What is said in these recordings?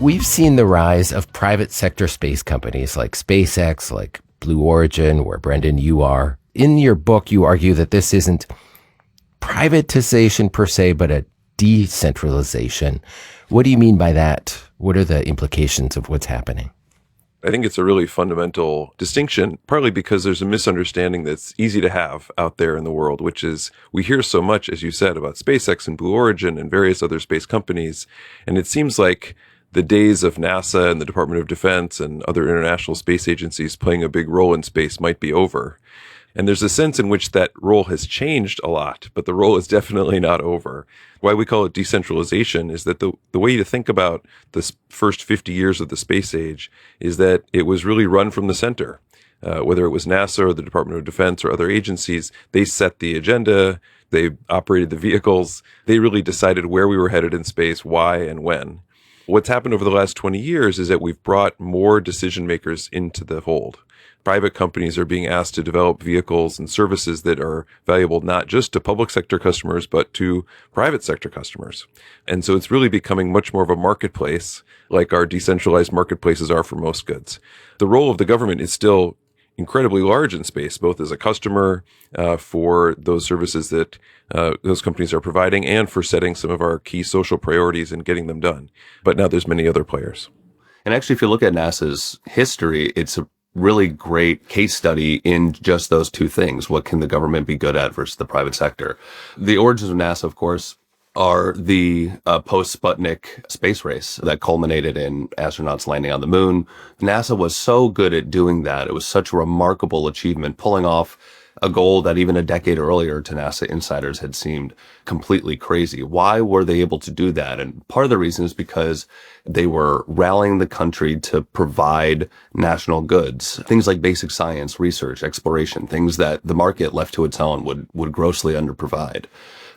We've seen the rise of private sector space companies like SpaceX, like Blue Origin, where Brendan, you are. In your book, you argue that this isn't privatization per se, but a decentralization. What do you mean by that? What are the implications of what's happening? I think it's a really fundamental distinction, partly because there's a misunderstanding that's easy to have out there in the world, which is we hear so much, as you said, about SpaceX and Blue Origin and various other space companies. And it seems like the days of NASA and the Department of Defense and other international space agencies playing a big role in space might be over. And there's a sense in which that role has changed a lot, but the role is definitely not over. Why we call it decentralization is that the way to think about the first 50 years of the space age is that it was really run from the center. Whether it was NASA or the Department of Defense or other agencies, they set the agenda, they operated the vehicles, they really decided where we were headed in space, why and when. What's happened over the last 20 years is that we've brought more decision makers into the fold. Private companies are being asked to develop vehicles and services that are valuable not just to public sector customers, but to private sector customers. And so it's really becoming much more of a marketplace, like our decentralized marketplaces are for most goods. The role of the government is still incredibly large in space, both as a customer for those services that those companies are providing and for setting some of our key social priorities and getting them done. But now there's many other players. And actually, if you look at NASA's history, it's a really great case study in just those two things. What can the government be good at versus the private sector? The origins of NASA, of course, are the post-Sputnik space race that culminated in astronauts landing on the moon. NASA was so good at doing that. It was such a remarkable achievement, pulling off a goal that even a decade earlier to NASA insiders had seemed completely crazy. Why were they able to do that? And part of the reason is because they were rallying the country to provide national goods, things like basic science, research, exploration, things that the market left to its own would grossly underprovide.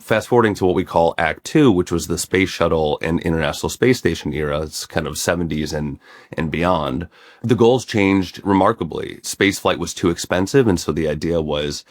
Fast forwarding to what we call Act Two, which was the space shuttle and International Space Station era, it's kind of 70s and beyond. The goals changed remarkably. Space flight was too expensive, and so the idea was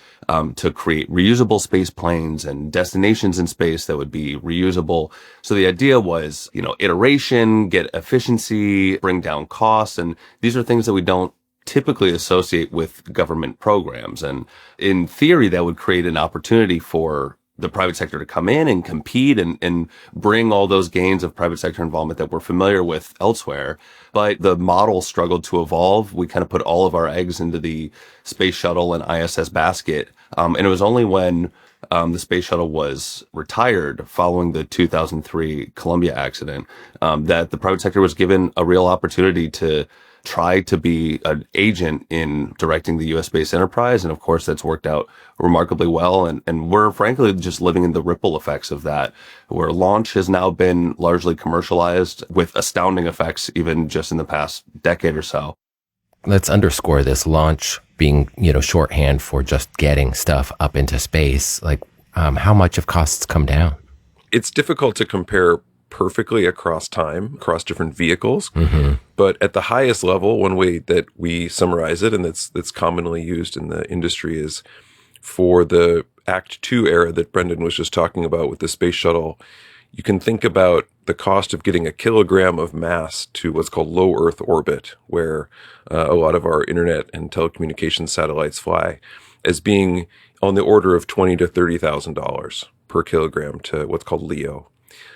to create reusable space planes and destinations in space that would be reusable. So the idea was, iteration, get efficiency, bring down costs, and these are things that we don't typically associate with government programs. And in theory, that would create an opportunity for the private sector to come in and compete and bring all those gains of private sector involvement that we're familiar with elsewhere. But the model struggled to evolve. We kind of put all of our eggs into the space shuttle and ISS basket. And it was only when the space shuttle was retired following the 2003 Columbia accident that the private sector was given a real opportunity to try to be an agent in directing the U.S. space enterprise. And of course, that's worked out remarkably well. And we're frankly just living in the ripple effects of that, where launch has now been largely commercialized with astounding effects, even just in the past decade or so. Let's underscore this launch being, shorthand for just getting stuff up into space. Like, how much have costs come down? It's difficult to compare perfectly across time, across different vehicles. Mm-hmm. But at the highest level, one way that we summarize it, and that's commonly used in the industry, is for the Act Two era that Brendan was just talking about with the space shuttle. You can think about the cost of getting a kilogram of mass to what's called low Earth orbit, where a lot of our internet and telecommunications satellites fly, as being on the order of $20,000 to $30,000 per kilogram to what's called LEO.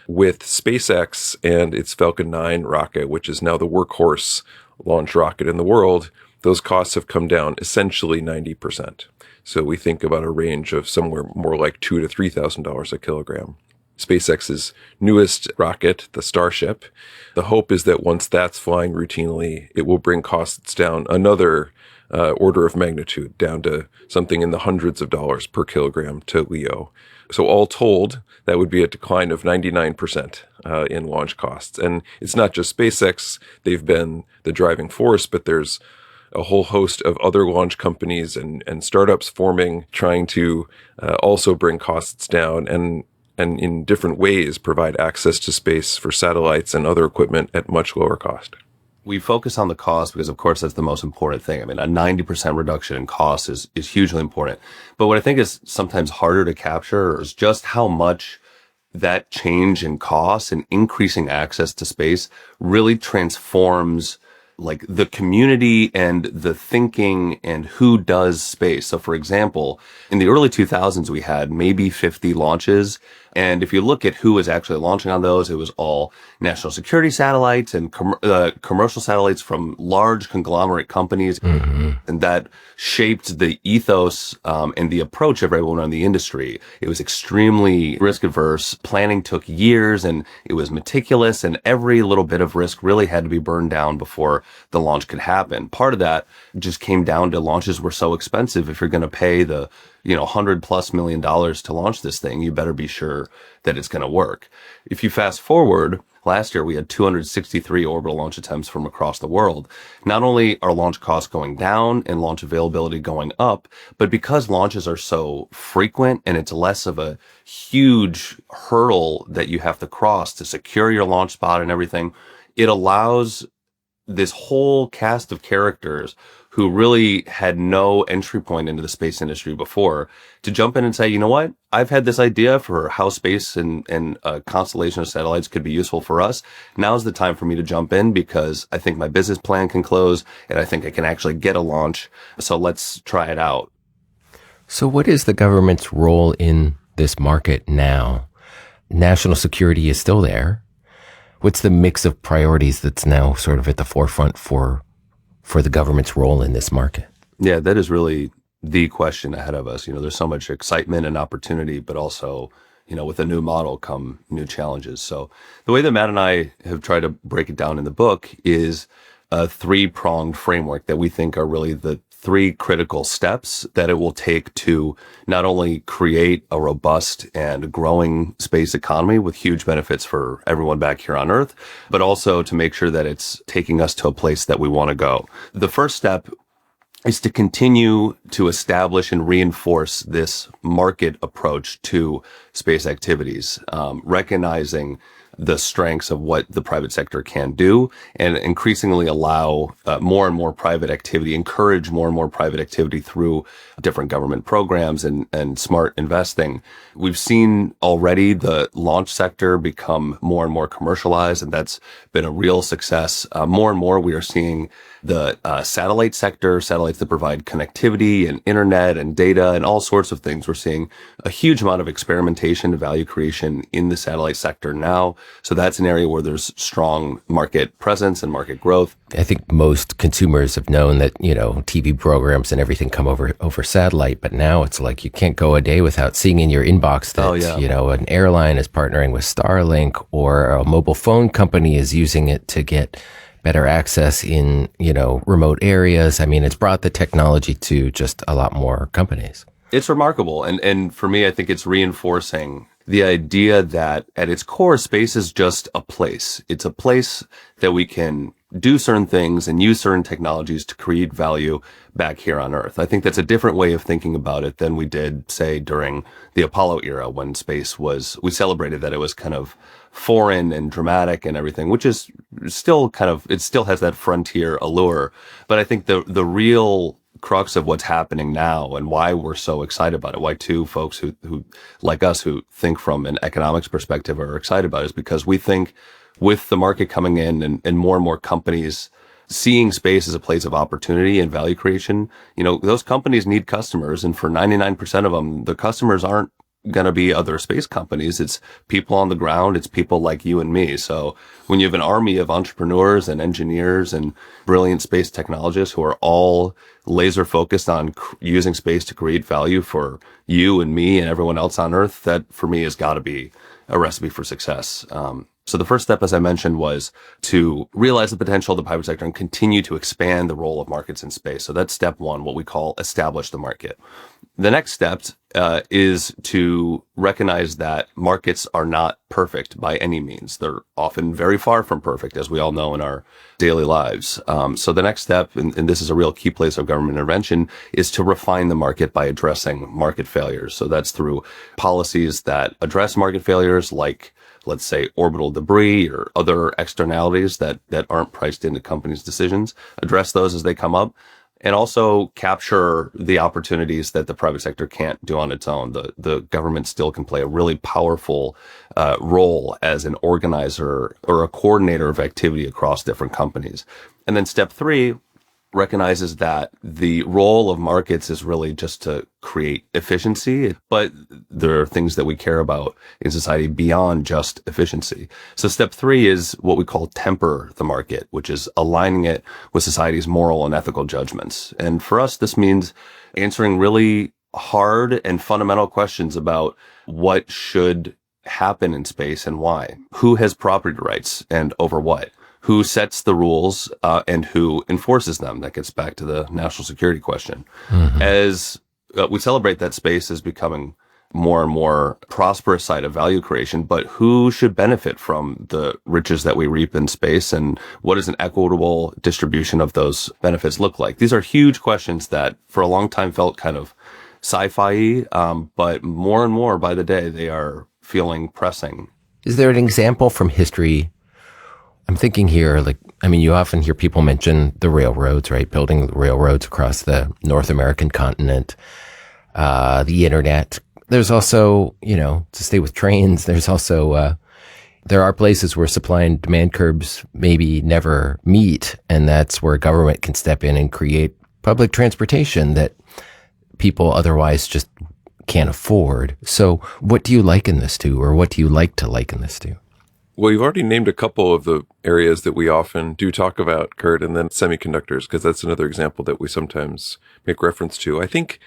With SpaceX and its Falcon 9 rocket, which is now the workhorse launch rocket in the world, those costs have come down essentially 90%. So we think about a range of somewhere more like $2,000 to $3,000 a kilogram. SpaceX's newest rocket, the Starship, the hope is that once that's flying routinely, it will bring costs down another order of magnitude, down to something in the hundreds of dollars per kilogram to LEO. So all told, that would be a decline of 99% in launch costs. And it's not just SpaceX. They've been the driving force, but there's a whole host of other launch companies and startups forming, trying to also bring costs down and in different ways provide access to space for satellites and other equipment at much lower cost. We focus on the cost because, of course, that's the most important thing. I mean, a 90% reduction in cost is hugely important. But what I think is sometimes harder to capture is just how much that change in costs and increasing access to space really transforms like the community and the thinking and who does space. So for example, in the early 2000s, we had maybe 50 launches. And if you look at who was actually launching on those, it was all national security satellites and commercial satellites from large conglomerate companies. Mm-hmm. And that shaped the ethos and the approach of everyone in the industry. It was extremely risk averse. Planning took years and it was meticulous, and every little bit of risk really had to be burned down before the launch could happen. Part of that just came down to launches were so expensive. If you're going to pay the $100+ million to launch this thing, you better be sure that it's going to work. If you fast forward, last year we had 263 orbital launch attempts from across the world. Not only are launch costs going down and launch availability going up, but because launches are so frequent and it's less of a huge hurdle that you have to cross to secure your launch spot and everything, it allows this whole cast of characters who really had no entry point into the space industry before to jump in and say, you know what? I've had this idea for how space and a constellation of satellites could be useful for us. Now's the time for me to jump in because I think my business plan can close and I think I can actually get a launch. So let's try it out. So what is the government's role in this market now? National security is still there. What's the mix of priorities that's now sort of at the forefront for the government's role in this market? Yeah, that is really the question ahead of us. There's so much excitement and opportunity, but also, with a new model come new challenges. So the way that Matt and I have tried to break it down in the book is a three-pronged framework that we think are really the three critical steps that it will take to not only create a robust and growing space economy with huge benefits for everyone back here on Earth, but also to make sure that it's taking us to a place that we want to go. The first step is to continue to establish and reinforce this market approach to space activities, recognizing the strengths of what the private sector can do and increasingly allow more and more private activity, encourage more and more private activity through different government programs and smart investing. We've seen already the launch sector become more and more commercialized, and that's been a real success. More and more we are seeing the satellite sector, satellites that provide connectivity and internet and data and all sorts of things. We're seeing a huge amount of experimentation and value creation in the satellite sector now. So that's an area where there's strong market presence and market growth. I think most consumers have known that, TV programs and everything come over satellite, but now it's like you can't go a day without seeing in your inbox that, an airline is partnering with Starlink or a mobile phone company is using it to get better access in, remote areas. I mean, it's brought the technology to just a lot more companies. It's remarkable. And for me, I think it's reinforcing the idea that at its core, space is just a place. It's a place that we can do certain things and use certain technologies to create value back here on Earth. I think that's a different way of thinking about it than we did, say, during the Apollo era when space we celebrated that it was kind of foreign and dramatic and everything, which is still it still has that frontier allure. But I think the real crux of what's happening now and why we're so excited about it, why two folks who like us who think from an economics perspective are excited about it, is because we think with the market coming in and more companies seeing space as a place of opportunity and value creation, those companies need customers. And for 99% of them, the customers aren't going to be other space companies. It's people on the ground. It's people like you and me. So when you have an army of entrepreneurs and engineers and brilliant space technologists who are all laser focused on using space to create value for you and me and everyone else on Earth, that for me has got to be a recipe for success. So the first step, as I mentioned, was to realize the potential of the private sector and continue to expand the role of markets in space. So that's step one, what we call establish the market. The next step is to recognize that markets are not perfect by any means. They're often very far from perfect, as we all know in our daily lives. So the next step, and this is a real key place of government intervention, is to refine the market by addressing market failures. So that's through policies that address market failures like, let's say, orbital debris or other externalities that aren't priced into companies' decisions, address those as they come up, and also capture the opportunities that the private sector can't do on its own. The government still can play a really powerful role as an organizer or a coordinator of activity across different companies. And then step 3 recognizes that the role of markets is really just to create efficiency, but there are things that we care about in society beyond just efficiency. So step 3 is what we call temper the market, which is aligning it with society's moral and ethical judgments. And for us, this means answering really hard and fundamental questions about what should happen in space and why. Who has property rights and over what? Who sets the rules and who enforces them? That gets back to the national security question. Mm-hmm. As we celebrate that space is becoming more and more prosperous side of value creation, but who should benefit from the riches that we reap in space, and what does an equitable distribution of those benefits look like? These are huge questions that for a long time felt kind of sci-fi, but more and more by the day, they are feeling pressing. Is there an example from history? I'm thinking here, you often hear people mention the railroads, right? Building railroads across the North American continent, the internet. There's also, to stay with trains, there's also, there are places where supply and demand curves maybe never meet. And that's where government can step in and create public transportation that people otherwise just can't afford. So what do you liken this to, or what do you like to liken this to? Well, you've already named a couple of the areas that we often do talk about, Kurt, and then semiconductors, because that's another example that we sometimes make reference to. I think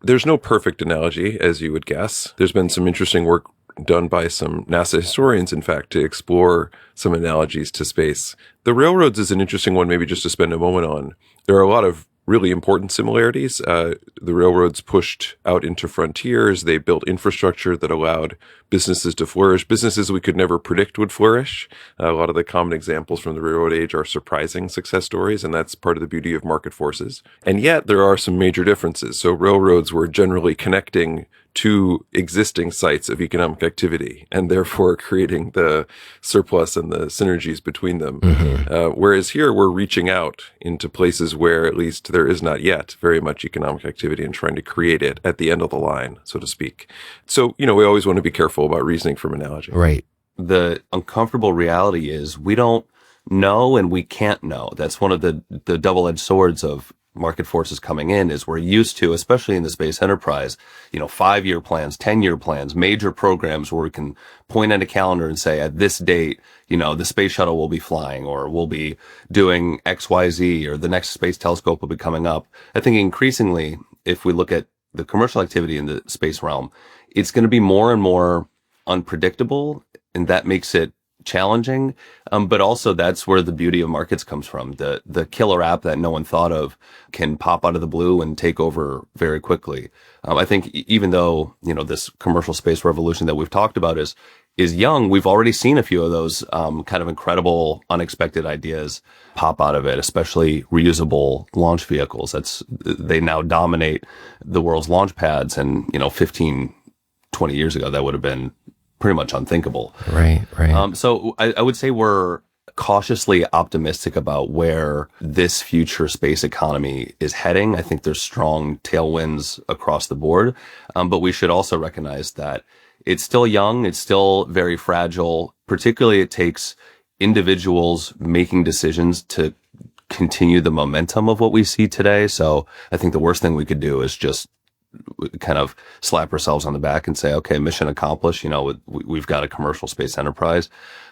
there's no perfect analogy, as you would guess. There's been some interesting work done by some NASA historians, in fact, to explore some analogies to space. The railroads is an interesting one, maybe just to spend a moment on. There are a lot of really important similarities. The railroads pushed out into frontiers. They built infrastructure that allowed businesses to flourish. Businesses we could never predict would flourish. A lot of the common examples from the railroad age are surprising success stories, and that's part of the beauty of market forces. And yet there are some major differences. So railroads were generally connecting to existing sites of economic activity, and therefore creating the surplus and the synergies between them. Mm-hmm. Whereas here we're reaching out into places where at least there is not yet very much economic activity and trying to create it at the end of the line, so to speak. So, we always want to be careful about reasoning from analogy. Right. The uncomfortable reality is we don't know and we can't know. That's one of the double-edged swords of market forces coming in. Is we're used to, especially in the space enterprise, 5-year plans, 10-year plans, major programs where we can point at a calendar and say, at this date, the space shuttle will be flying, or we'll be doing XYZ, or the next space telescope will be coming up. I think increasingly, if we look at the commercial activity in the space realm, it's going to be more and more unpredictable, and that makes it challenging. But also that's where the beauty of markets comes from. The killer app that no one thought of can pop out of the blue and take over very quickly. I think even though, this commercial space revolution that we've talked about is young, we've already seen a few of those, kind of incredible, unexpected ideas pop out of it, especially reusable launch vehicles. They now dominate the world's launch pads. And, 15, 20 years ago, that would have been pretty much unthinkable. Right. So I would say we're cautiously optimistic about where this future space economy is heading. I think there's strong tailwinds across the board. But we should also recognize that it's still young. It's still very fragile. Particularly, it takes individuals making decisions to continue the momentum of what we see today. So I think the worst thing we could do is just kind of slap ourselves on the back and say, okay, mission accomplished. We've got a commercial space enterprise.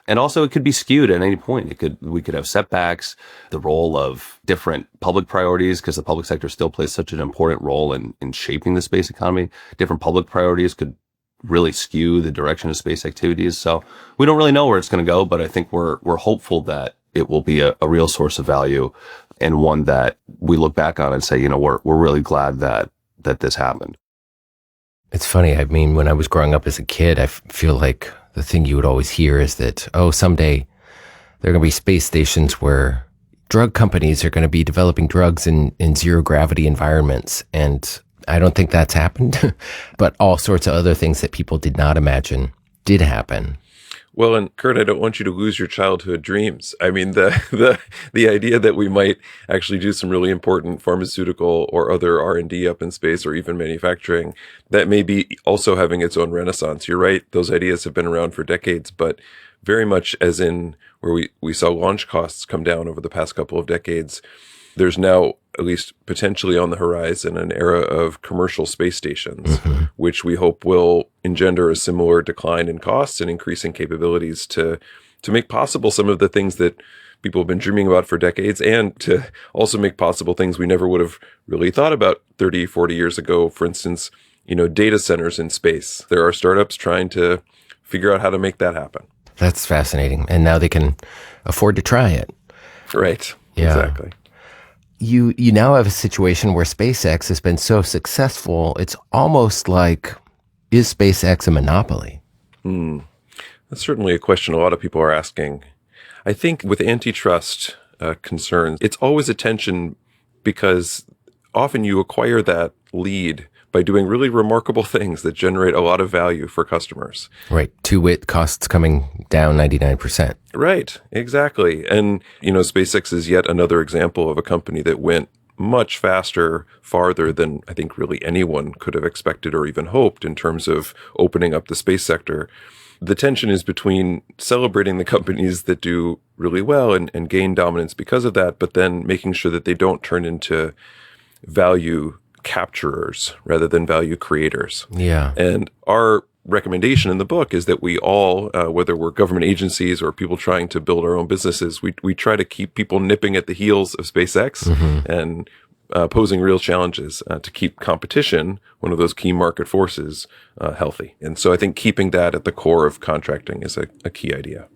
And also it could be skewed at any point. We could have setbacks, the role of different public priorities, because the public sector still plays such an important role in shaping the space economy. Different public priorities could really skew the direction of space activities. So we don't really know where it's going to go, but I think we're hopeful that it will be a real source of value, and one that we look back on and say, we're really glad that this happened. It's funny. When I was growing up as a kid, I feel like the thing you would always hear is that, someday there are going to be space stations where drug companies are going to be developing drugs in zero gravity environments. And I don't think that's happened, but all sorts of other things that people did not imagine did happen. Well, and Kurt, I don't want you to lose your childhood dreams. I mean, the idea that we might actually do some really important pharmaceutical or other R&D up in space, or even manufacturing, that may be also having its own renaissance. You're right; those ideas have been around for decades, but very much as in where we saw launch costs come down over the past couple of decades, there's now, at least potentially on the horizon, an era of commercial space stations, which we hope will engender a similar decline in costs and increasing capabilities to make possible some of the things that people have been dreaming about for decades, and to also make possible things we never would have really thought about 30, 40 years ago. For instance, data centers in space. There are startups trying to figure out how to make that happen. That's fascinating. And now they can afford to try it. Right. Yeah. Exactly. You now have a situation where SpaceX has been so successful, it's almost like, is SpaceX a monopoly? That's certainly a question a lot of people are asking. I think with antitrust concerns, it's always a tension, because often you acquire that lead by doing really remarkable things that generate a lot of value for customers. Right. To wit, costs coming down 99%. Right, exactly. And, SpaceX is yet another example of a company that went much faster, farther than I think really anyone could have expected or even hoped in terms of opening up the space sector. The tension is between celebrating the companies that do really well and gain dominance because of that, but then making sure that they don't turn into value capturers rather than value creators. Yeah. And our recommendation in the book is that we all, whether we're government agencies or people trying to build our own businesses, we try to keep people nipping at the heels of SpaceX and posing real challenges to keep competition, one of those key market forces, healthy. And so I think keeping that at the core of contracting is a key idea.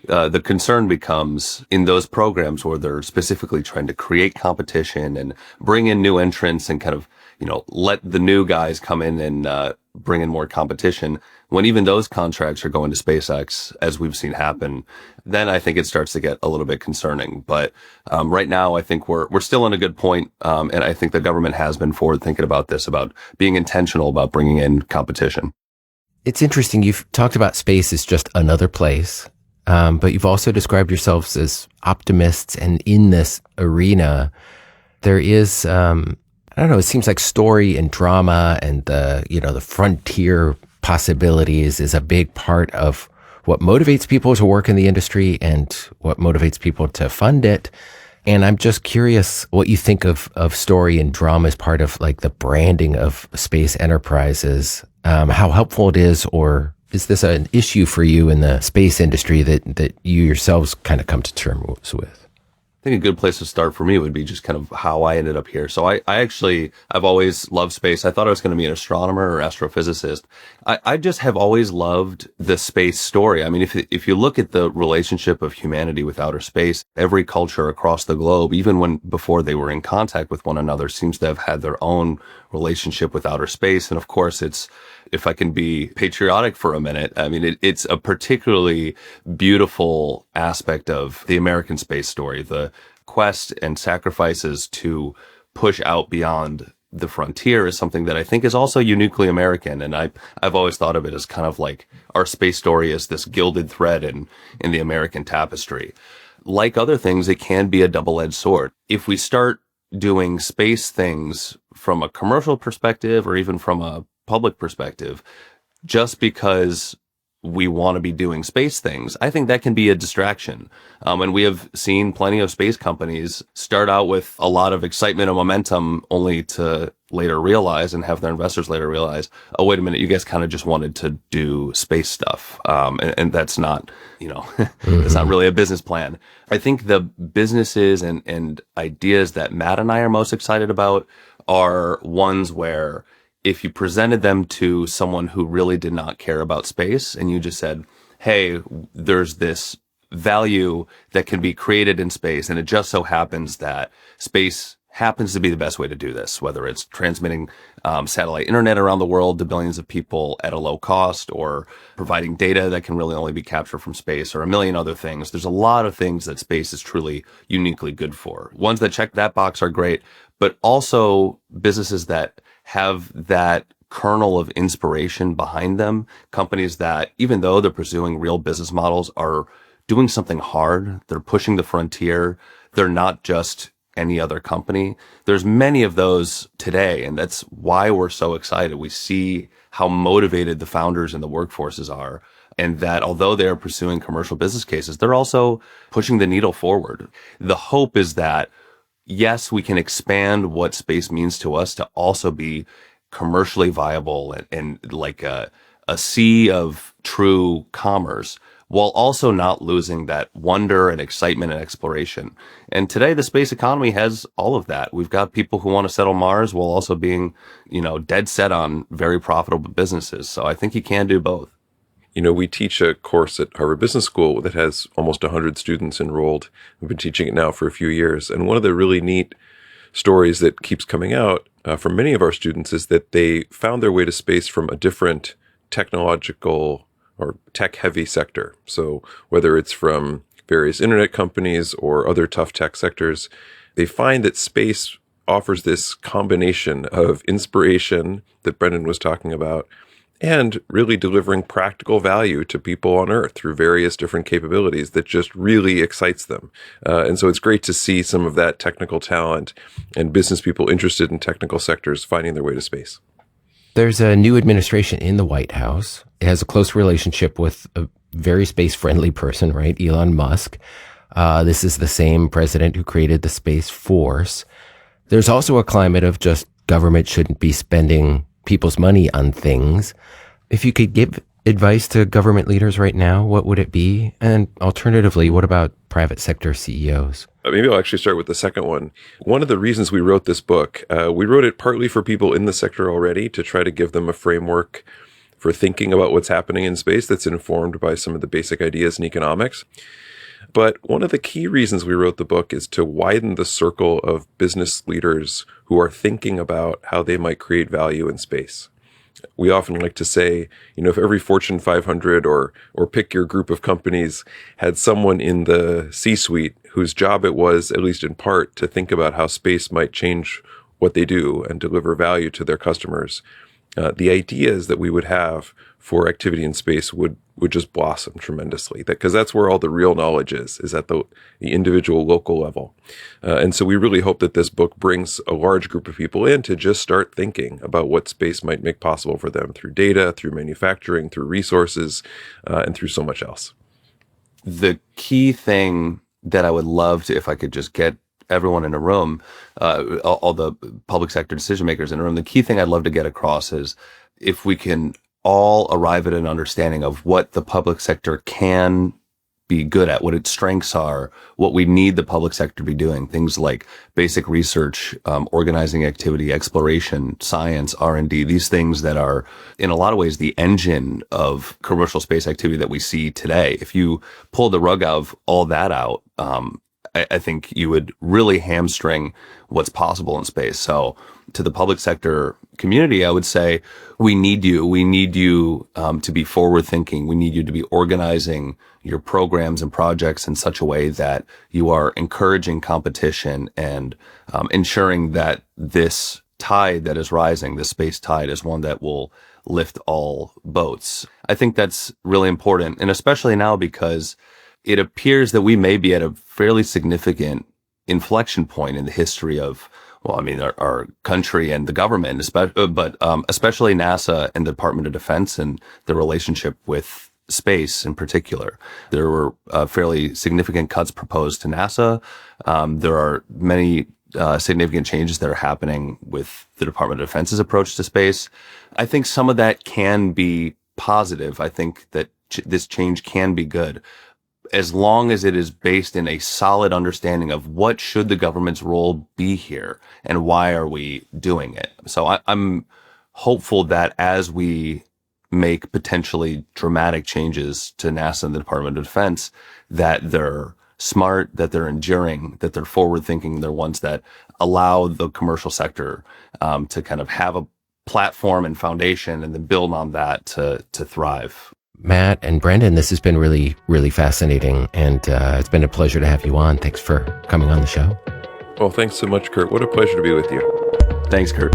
The concern becomes in those programs where they're specifically trying to create competition and bring in new entrants and kind of, let the new guys come in and bring in more competition. When even those contracts are going to SpaceX, as we've seen happen, then I think it starts to get a little bit concerning. But right now, I think we're still in a good point, and I think the government has been forward thinking about this, about being intentional about bringing in competition. It's interesting. You've talked about space as just another place. But you've also described yourselves as optimists, and in this arena, there is, I don't know, it seems like story and drama and the frontier possibilities is a big part of what motivates people to work in the industry and what motivates people to fund it. And I'm just curious what you think of story and drama as part of like the branding of space enterprises, how helpful it is, or is this an issue for you in the space industry that you yourselves kind of come to terms with? I think a good place to start for me would be just kind of how I ended up here. So I've always loved space. I thought I was going to be an astronomer or astrophysicist. I just have always loved the space story. I mean, if you look at the relationship of humanity with outer space, every culture across the globe, even before they were in contact with one another, seems to have had their own relationship with outer space. And of course, if I can be patriotic for a minute, I mean, it's a particularly beautiful aspect of the American space story, the quest and sacrifices to push out beyond the frontier is something that I think is also uniquely American. And I've always thought of it as kind of like our space story is this gilded thread in the American tapestry. Like other things, it can be a double-edged sword. If we start doing space things from a commercial perspective or even from a public perspective, just because we want to be doing space things, I think that can be a distraction. And we have seen plenty of space companies start out with a lot of excitement and momentum only to later realize and have their investors later realize, oh, wait a minute, you guys kind of just wanted to do space stuff. And that's not, it's not really a business plan. I think the businesses and ideas that Matt and I are most excited about are ones where if you presented them to someone who really did not care about space and you just said, hey, there's this value that can be created in space, and it just so happens that space happens to be the best way to do this, whether it's transmitting satellite internet around the world to billions of people at a low cost, or providing data that can really only be captured from space, or a million other things. There's a lot of things that space is truly uniquely good for. Ones that check that box are great, but also businesses that have that kernel of inspiration behind them. Companies that, even though they're pursuing real business models, are doing something hard. They're pushing the frontier. They're not just any other company. There's many of those today, and that's why we're so excited. We see how motivated the founders and the workforces are, and that although they are pursuing commercial business cases, they're also pushing the needle forward. The hope is that, yes, we can expand what space means to us to also be commercially viable and like a sea of true commerce, while also not losing that wonder and excitement and exploration. And today the space economy has all of that. We've got people who want to settle Mars while also being, dead set on very profitable businesses. So I think you can do both. We teach a course at Harvard Business School that has almost 100 students enrolled. We've been teaching it now for a few years. And one of the really neat stories that keeps coming out from many of our students is that they found their way to space from a different technological or tech-heavy sector. So whether it's from various internet companies or other tough tech sectors, they find that space offers this combination of inspiration that Brendan was talking about and really delivering practical value to people on Earth through various different capabilities that just really excites them. And so it's great to see some of that technical talent and business people interested in technical sectors finding their way to space. There's a new administration in the White House. It has a close relationship with a very space-friendly person, right? Elon Musk. This is the same president who created the Space Force. There's also a climate of just government shouldn't be spending people's money on things. If you could give advice to government leaders right now, what would it be? And alternatively, what about private sector CEOs? Maybe I'll actually start with the second one. One of the reasons we wrote this book, we wrote it partly for people in the sector already to try to give them a framework for thinking about what's happening in space that's informed by some of the basic ideas in economics. But one of the key reasons we wrote the book is to widen the circle of business leaders who are thinking about how they might create value in space. We often like to say, if every Fortune 500 or pick your group of companies had someone in the C-suite whose job it was, at least in part, to think about how space might change what they do and deliver value to their customers, the ideas that we would have for activity in space would just blossom tremendously. Because that's where all the real knowledge is at the individual local level. And so we really hope that this book brings a large group of people in to just start thinking about what space might make possible for them through data, through manufacturing, through resources, and through so much else. The key thing that I would love to, if I could just get everyone in a room, all the public sector decision makers in a room, the key thing I'd love to get across is if we can all arrive at an understanding of what the public sector can be good at, what its strengths are, what we need the public sector to be doing, things like basic research, organizing activity, exploration, science, R&D, these things that are in a lot of ways the engine of commercial space activity that we see today. If you pull the rug of all that out, I think you would really hamstring what's possible in space. So to the public sector community, I would say, we need you. We need you to be forward thinking. We need you to be organizing your programs and projects in such a way that you are encouraging competition and ensuring that this tide that is rising, this space tide, is one that will lift all boats. I think that's really important. And especially now because it appears that we may be at a fairly significant inflection point in the history of, our country and the government, but especially NASA and the Department of Defense and the relationship with space in particular. There were fairly significant cuts proposed to NASA. There are many significant changes that are happening with the Department of Defense's approach to space. I think some of that can be positive. I think that this change can be good, as long as it is based in a solid understanding of what should the government's role be here and why are we doing it. So I'm hopeful that as we make potentially dramatic changes to NASA and the Department of Defense, that they're smart, that they're enduring, that they're forward thinking, they're ones that allow the commercial sector to kind of have a platform and foundation and then build on that to thrive. Matt and Brendan, this has been really, really fascinating, and it's been a pleasure to have you on. Thanks for coming on the show. Well, thanks so much, Kurt. What a pleasure to be with you. Thanks, Kurt.